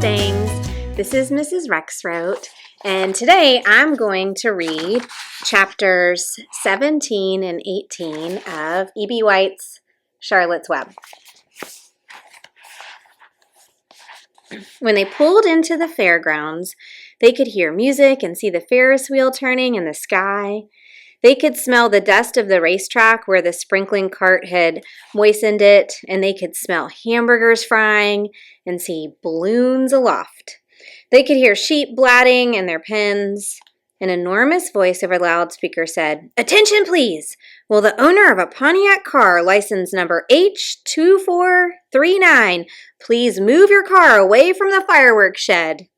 things. This is Mrs. Rexroth, and today I'm going to read chapters 17 and 18 of E.B. White's Charlotte's Web. When they pulled into the fairgrounds, they could hear music and see the Ferris wheel turning in the sky. They could smell the dust of the racetrack where the sprinkling cart had moistened it, and they could smell hamburgers frying and see balloons aloft. They could hear sheep blatting in their pens. An enormous voice over the loudspeaker said, "Attention, please! Will the owner of a Pontiac car, license number H2439, please move your car away from the fireworks shed?"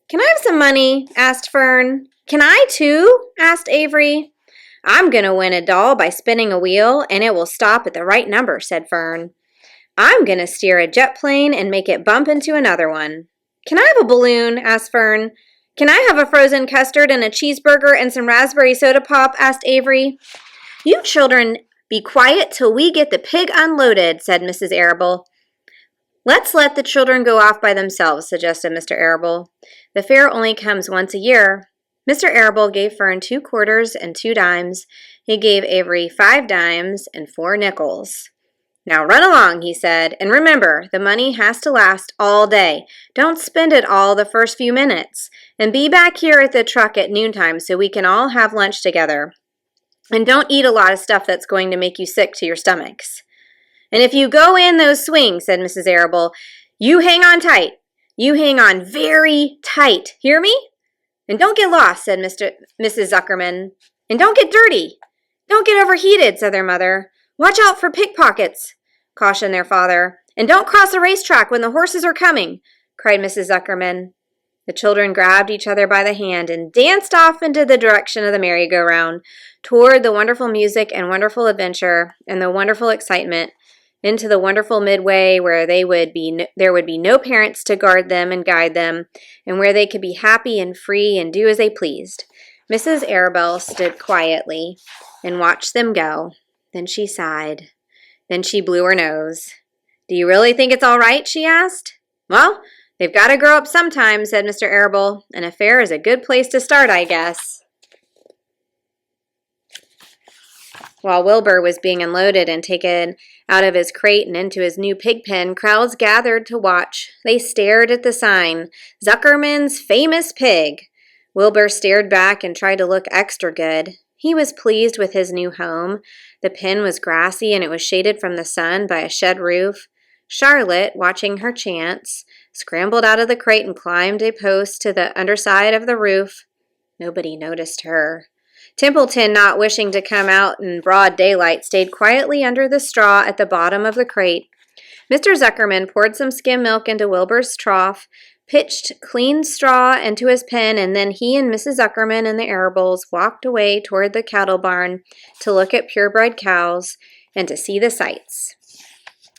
"Can I have some money?" asked Fern. "Can I too?" asked Avery. "I'm going to win a doll by spinning a wheel, and it will stop at the right number," said Fern. "I'm going to steer a jet plane and make it bump into another one." "Can I have a balloon?" asked Fern. "Can I have a frozen custard and a cheeseburger and some raspberry soda pop?" asked Avery. "You children be quiet till we get the pig unloaded," said Mrs. Arable. "Let's let the children go off by themselves," suggested Mr. Arable. "The fair only comes once a year." Mr. Arable gave Fern 2 quarters and 2 dimes. He gave Avery 5 dimes and 4 nickels. "Now run along," he said, "and remember, the money has to last all day. Don't spend it all the first few minutes. And be back here at the truck at noontime so we can all have lunch together. And don't eat a lot of stuff that's going to make you sick to your stomachs. And if you go in those swings," said Mrs. Arable, "you hang on tight. You hang on very tight. Hear me? And don't get lost," said Mrs. Zuckerman. "And don't get dirty." "Don't get overheated," said their mother. "Watch out for pickpockets," cautioned their father. "And don't cross the racetrack when the horses are coming," cried Mrs. Zuckerman. The children grabbed each other by the hand and danced off into the direction of the merry-go-round, toward the wonderful music and wonderful adventure and the wonderful excitement, into the wonderful midway where there would be no parents to guard them and guide them, and where they could be happy and free and do as they pleased. Mrs. Arable stood quietly and watched them go. Then she sighed. Then she blew her nose. "Do you really think it's all right?" she asked. "Well, they've got to grow up sometime," said Mr. Arable, "and a fair is a good place to start, I guess." While Wilbur was being unloaded and taken out of his crate and into his new pig pen, crowds gathered to watch. They stared at the sign, "Zuckerman's Famous Pig." Wilbur stared back and tried to look extra good. He was pleased with his new home. The pen was grassy and it was shaded from the sun by a shed roof. Charlotte, watching her chance, scrambled out of the crate and climbed a post to the underside of the roof. Nobody noticed her. Templeton, not wishing to come out in broad daylight, stayed quietly under the straw at the bottom of the crate. Mr. Zuckerman poured some skim milk into Wilbur's trough, pitched clean straw into his pen, and then he and Mrs. Zuckerman and the Arables walked away toward the cattle barn to look at purebred cows and to see the sights.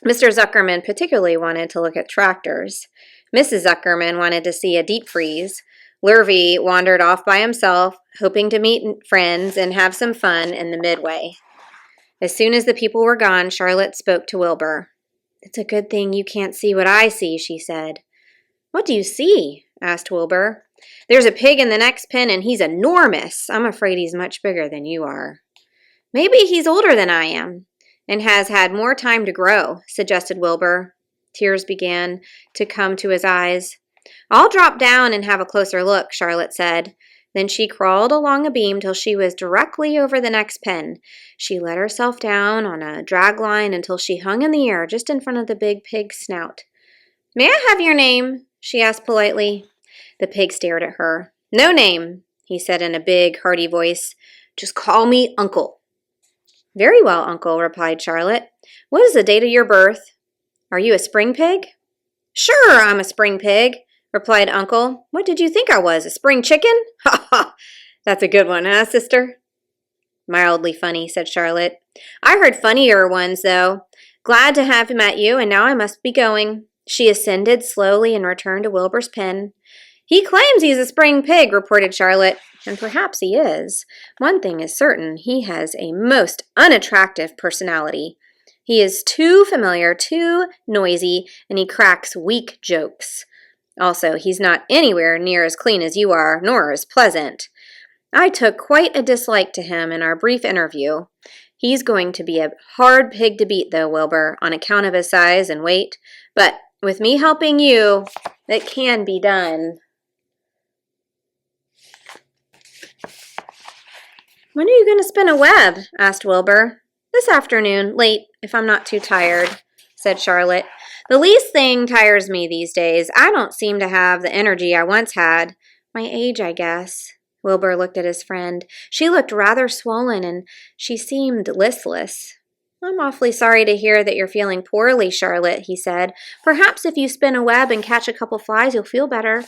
Mr. Zuckerman particularly wanted to look at tractors. Mrs. Zuckerman wanted to see a deep freeze. Lurvy wandered off by himself, hoping to meet friends and have some fun in the midway. As soon as the people were gone, Charlotte spoke to Wilbur. "It's a good thing you can't see what I see," she said. "What do you see?" asked Wilbur. "There's a pig in the next pen, and he's enormous. I'm afraid he's much bigger than you are." "Maybe he's older than I am and has had more time to grow," suggested Wilbur. Tears began to come to his eyes. "I'll drop down and have a closer look," Charlotte said. Then she crawled along a beam till she was directly over the next pen. She let herself down on a drag line until she hung in the air just in front of the big pig's snout. "May I have your name?" she asked politely. The pig stared at her. "No name," he said in a big, hearty voice. "Just call me Uncle." "Very well, Uncle," replied Charlotte. "What is the date of your birth? Are you a spring pig?" "Sure, I'm a spring pig," replied Uncle. "What did you think I was, a spring chicken?" "Ha ha! That's a good one, huh, sister?" "Mildly funny," said Charlotte. "I heard funnier ones, though. Glad to have met you, and now I must be going." She ascended slowly and returned to Wilbur's pen. "He claims he's a spring pig," reported Charlotte, "and perhaps he is. One thing is certain, he has a most unattractive personality. He is too familiar, too noisy, and he cracks weak jokes. Also, he's not anywhere near as clean as you are, nor as pleasant. I took quite a dislike to him in our brief interview. He's going to be a hard pig to beat, though, Wilbur, on account of his size and weight. But with me helping you, it can be done. When are you going to spin a web? Asked Wilbur. This afternoon, late, if I'm not too tired, said Charlotte. The least thing tires me these days. I don't seem to have the energy I once had. My age, I guess. Wilbur looked at his friend. She looked rather swollen, and she seemed listless. I'm awfully sorry to hear that you're feeling poorly, Charlotte, he said. Perhaps if you spin a web and catch a couple flies, you'll feel better.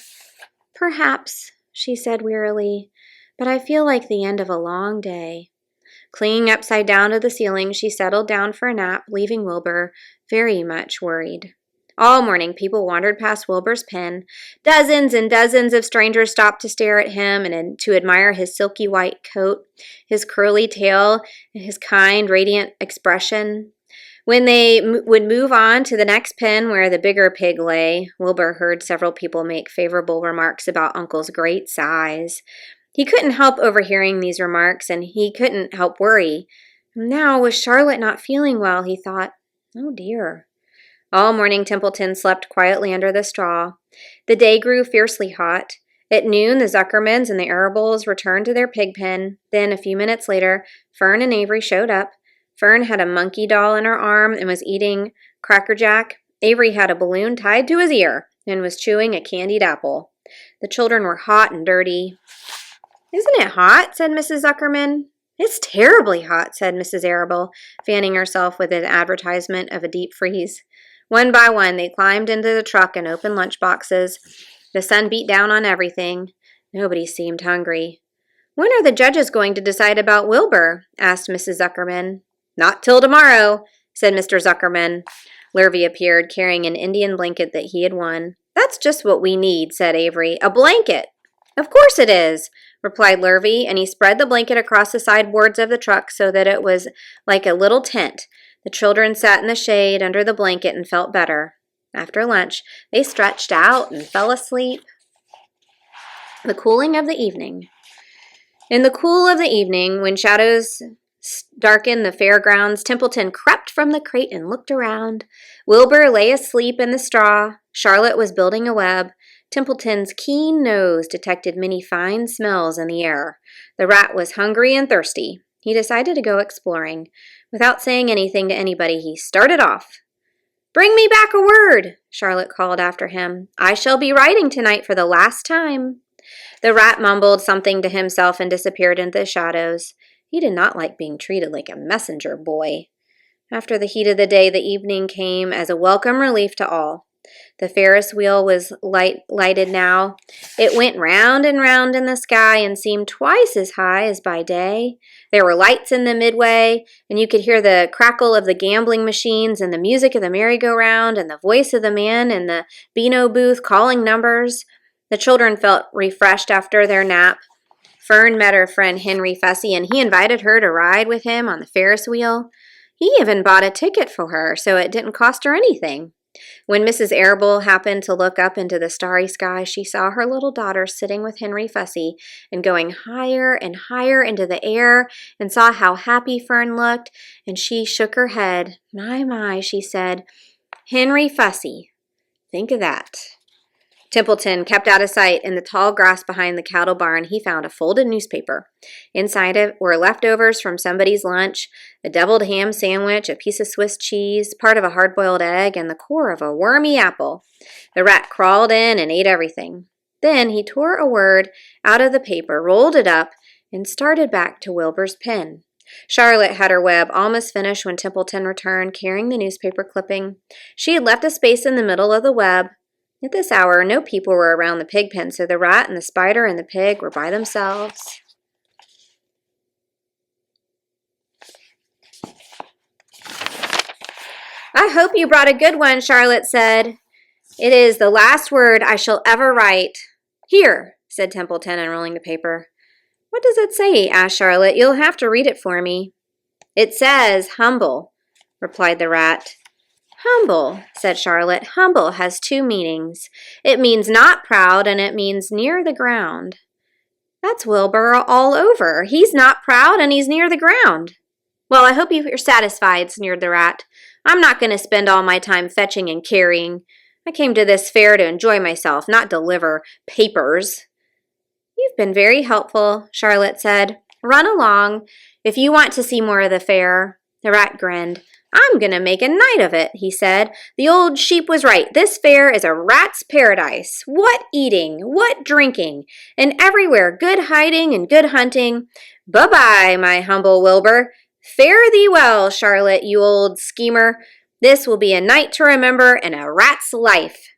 Perhaps, she said wearily, but I feel like the end of a long day. Clinging upside down to the ceiling, she settled down for a nap, leaving Wilbur very much worried. All morning, people wandered past Wilbur's pen. Dozens and dozens of strangers stopped to stare at him and to admire his silky white coat, his curly tail, and his kind, radiant expression. When they would move on to the next pen where the bigger pig lay, Wilbur heard several people make favorable remarks about Uncle's great size. He couldn't help overhearing these remarks, and he couldn't help worry. Now, with Charlotte not feeling well, he thought, oh dear. All morning, Templeton slept quietly under the straw. The day grew fiercely hot. At noon, the Zuckermans and the Arables returned to their pig pen. Then, a few minutes later, Fern and Avery showed up. Fern had a monkey doll in her arm and was eating Cracker Jack. Avery had a balloon tied to his ear and was chewing a candied apple. The children were hot and dirty. Isn't it hot? Said Mrs. Zuckerman. It's terribly hot, said Mrs. Arable, fanning herself with an advertisement of a deep freeze. One by one, they climbed into the truck and opened lunch boxes. The sun beat down on everything. Nobody seemed hungry. When are the judges going to decide about Wilbur? Asked Mrs. Zuckerman. Not till tomorrow, said Mr. Zuckerman. Lurvy appeared, carrying an Indian blanket that he had won. That's just what we need, said Avery. A blanket. Of course it is, replied Lurvy, and he spread the blanket across the sideboards of the truck so that it was like a little tent. The children sat in the shade under the blanket and felt better. After lunch, they stretched out and fell asleep. The cooling of the evening. In the cool of the evening, when shadows darkened the fairgrounds, Templeton crept from the crate and looked around. Wilbur lay asleep in the straw. Charlotte was building a web. Templeton's keen nose detected many fine smells in the air. The rat was hungry and thirsty. He decided to go exploring. Without saying anything to anybody, he started off. Bring me back a word, Charlotte called after him. I shall be writing tonight for the last time. The rat mumbled something to himself and disappeared into the shadows. He did not like being treated like a messenger boy. After the heat of the day, the evening came as a welcome relief to all. The Ferris wheel was lighted now. It went round and round in the sky and seemed twice as high as by day. There were lights in the midway, and you could hear the crackle of the gambling machines and the music of the merry-go-round and the voice of the man in the Beano booth calling numbers. The children felt refreshed after their nap. Fern met her friend Henry Fussy, and he invited her to ride with him on the Ferris wheel. He even bought a ticket for her, so it didn't cost her anything. When Mrs. Arable happened to look up into the starry sky, she saw her little daughter sitting with Henry Fussy and going higher and higher into the air, and saw how happy Fern looked, and she shook her head. My, she said. Henry Fussy. Think of that. Templeton kept out of sight. In the tall grass behind the cattle barn, he found a folded newspaper. Inside it were leftovers from somebody's lunch, a deviled ham sandwich, a piece of Swiss cheese, part of a hard-boiled egg, and the core of a wormy apple. The rat crawled in and ate everything. Then he tore a word out of the paper, rolled it up, and started back to Wilbur's pen. Charlotte had her web almost finished when Templeton returned, carrying the newspaper clipping. She had left a space in the middle of the web. At this hour, no people were around the pig pen, so the rat and the spider and the pig were by themselves. I hope you brought a good one, Charlotte said. It is the last word I shall ever write. Here, said Templeton, unrolling the paper. What does it say? Asked Charlotte. You'll have to read it for me. It says humble, replied the rat. Humble, said Charlotte. Humble has two meanings. It means not proud, and it means near the ground. That's Wilbur all over. He's not proud, and he's near the ground. Well, I hope you're satisfied, sneered the rat. I'm not going to spend all my time fetching and carrying. I came to this fair to enjoy myself, not deliver papers. You've been very helpful, Charlotte said. Run along if you want to see more of the fair. The rat grinned. I'm going to make a night of it, he said. The old sheep was right. This fair is a rat's paradise. What eating, what drinking, and everywhere good hiding and good hunting. Bye-bye, my humble Wilbur. Fare thee well, Charlotte, you old schemer. This will be a night to remember in a rat's life.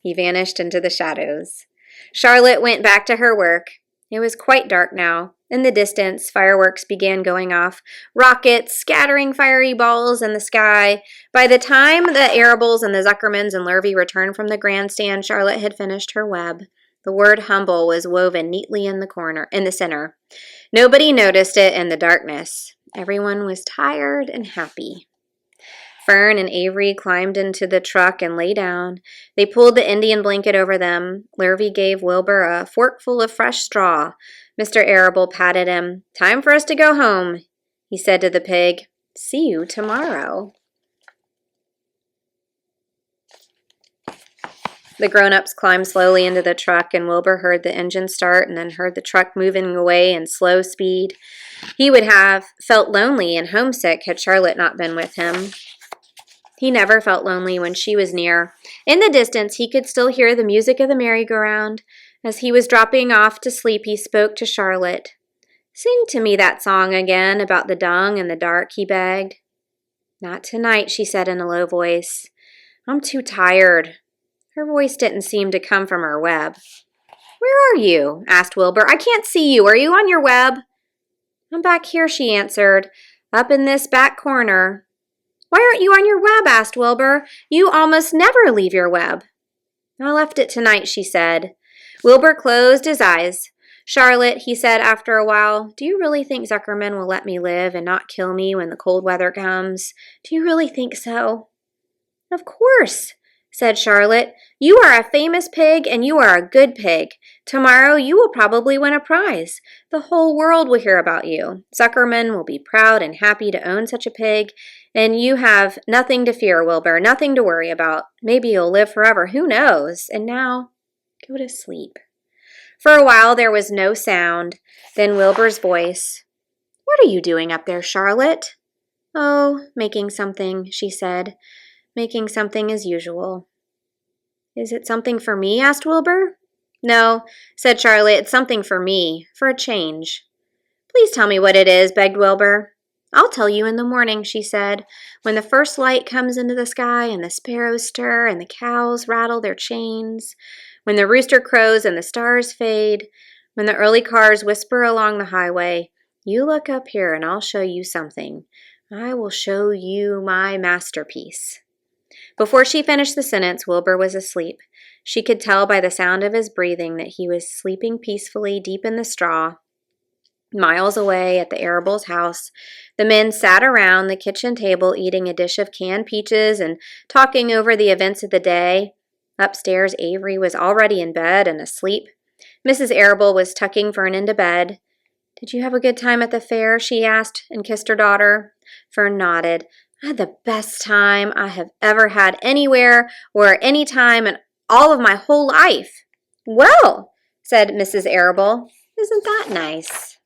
He vanished into the shadows. Charlotte went back to her work. It was quite dark now. In the distance, fireworks began going off, rockets scattering fiery balls in the sky. By the time the Arables and the Zuckermans and Lurvy returned from the grandstand, Charlotte had finished her web. The word humble was woven neatly in the center. Nobody noticed it in the darkness. Everyone was tired and happy. Fern and Avery climbed into the truck and lay down. They pulled the Indian blanket over them. Lurvy gave Wilbur a forkful of fresh straw. Mr. Arable patted him. Time for us to go home, he said to the pig. See you tomorrow. The grown-ups climbed slowly into the truck, and Wilbur heard the engine start and then heard the truck moving away in slow speed. He would have felt lonely and homesick had Charlotte not been with him. He never felt lonely when she was near. In the distance, he could still hear the music of the merry-go-round. As he was dropping off to sleep, he spoke to Charlotte. Sing to me that song again about the dung and the dark, he begged. Not tonight, she said in a low voice. I'm too tired. Her voice didn't seem to come from her web. Where are you? Asked Wilbur. I can't see you. Are you on your web? I'm back here, she answered, up in this back corner. Why aren't you on your web? Asked Wilbur. You almost never leave your web. I left it tonight, she said. Wilbur closed his eyes. Charlotte, he said after a while, do you really think Zuckerman will let me live and not kill me when the cold weather comes? Do you really think so? Of course, said Charlotte. You are a famous pig and you are a good pig. Tomorrow you will probably win a prize. The whole world will hear about you. Zuckerman will be proud and happy to own such a pig, and you have nothing to fear, Wilbur, nothing to worry about. Maybe you'll live forever, who knows? And now, go to sleep. For a while there was no sound. Then Wilbur's voice. What are you doing up there, Charlotte? Oh, making something, she said. Making something as usual. Is it something for me? Asked Wilbur. No, said Charlotte. It's something for me, for a change. Please tell me what it is, begged Wilbur. I'll tell you in the morning, she said, when the first light comes into the sky and the sparrows stir and the cows rattle their chains, when the rooster crows and the stars fade, when the early cars whisper along the highway, you look up here and I'll show you something. I will show you my masterpiece. Before she finished the sentence, Wilbur was asleep. She could tell by the sound of his breathing that he was sleeping peacefully deep in the straw. Miles away at the Arable's house, the men sat around the kitchen table eating a dish of canned peaches and talking over the events of the day. Upstairs, Avery was already in bed and asleep. Mrs. Arable was tucking Fern into bed. Did you have a good time at the fair? She asked and kissed her daughter. Fern nodded. I had the best time I have ever had anywhere or any time in all of my whole life. Well, said Mrs. Arable, isn't that nice?